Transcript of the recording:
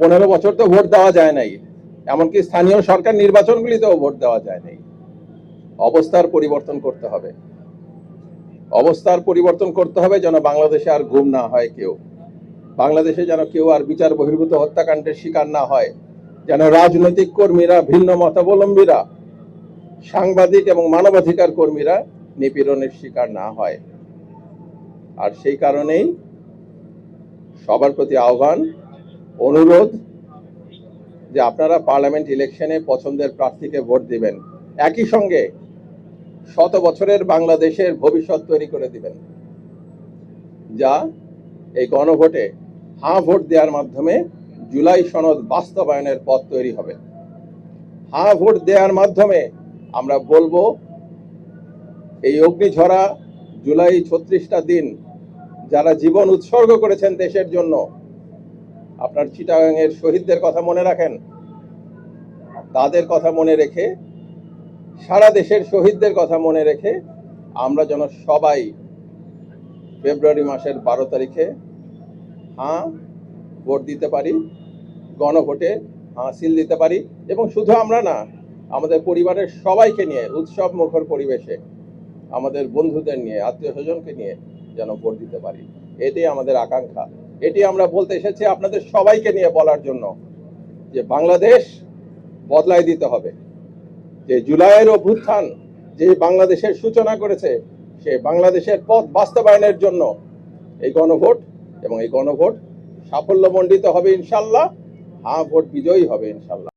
15 বছর তো ভোট দেওয়া যায় নাই, এমনকি স্থানীয় সরকার নির্বাচনগুলিতেও ভোট দেওয়া যায় নাই। অবস্থার পরিবর্তন করতে হবে, অবস্থার পরিবর্তন করতে হবে যেন বাংলাদেশে আর গুম না হয় কেউ, বাংলাদেশে যেন কেউ আর বিচার বহির্ভূত হত্যাকাণ্ডের শিকার না হয়, যেন রাজনৈতিক কর্মীরা, ভিন্ন মতাবলম্বীরা, সাংবাদিক এবং মানবাধিকার কর্মীরা নিপীড়নের শিকার না হয়। আর সেই কারণেই সবার প্রতি আহ্বান, অনুরোধ যে আপনারা পার্লামেন্ট ইলেকশনে পছন্দের প্রার্থীকে ভোট দিবেন, একই সঙ্গে শত বছরের বাংলাদেশের ভবিষ্যৎ তৈরি করে দিবেন, যা এই গণভোটে হ্যাঁ ভোট দেওয়ার মাধ্যমে জুলাই সনদ বাস্তবায়নের পথ তৈরি হবে। হ্যাঁ ভোট দেওয়ার মাধ্যমে আমরা বলবো এই অগ্নিঝরা জুলাই 36টা দিন যারা জীবন উৎসর্গ করেছেন দেশের জন্য, আপনার চিটাগাংয়ের শহীদদের কথা মনে রাখেন, তাদের কথা মনে রেখে, সারা দেশের শহীদদের কথা মনে রেখে আমরা যেন সবাই ফেব্রুয়ারি মাসের 12 তারিখে হ্যাঁ ভোট দিতে পারি, গণভোটে হ্যাঁ সিল দিতে পারি, এবং শুধু আমরা না, আমাদের পরিবারের সবাইকে নিয়ে উৎসব মুখর পরিবেশে আমাদের বন্ধুদের নিয়ে, আত্মীয় স্বজনকে নিয়ে যেন ভোট দিতে পারি। এটাই আমাদের আকাঙ্ক্ষা, এটি আমরা বলতে এসেছি আপনাদের সবাইকে নিয়ে বলার জন্য যে বাংলাদেশ বদলাই দিতে হবে। যে জুলাইয়ের অভ্যুত্থান যে বাংলাদেশের সূচনা করেছে, সে বাংলাদেশের পথ বাস্তবায়নের জন্য এই গণভোট, এবং এই গণভোট সাফল্যমণ্ডিত হবে ইনশাল্লাহ, হ্যাঁ ভোট বিজয়ী হবে ইনশাল্লাহ।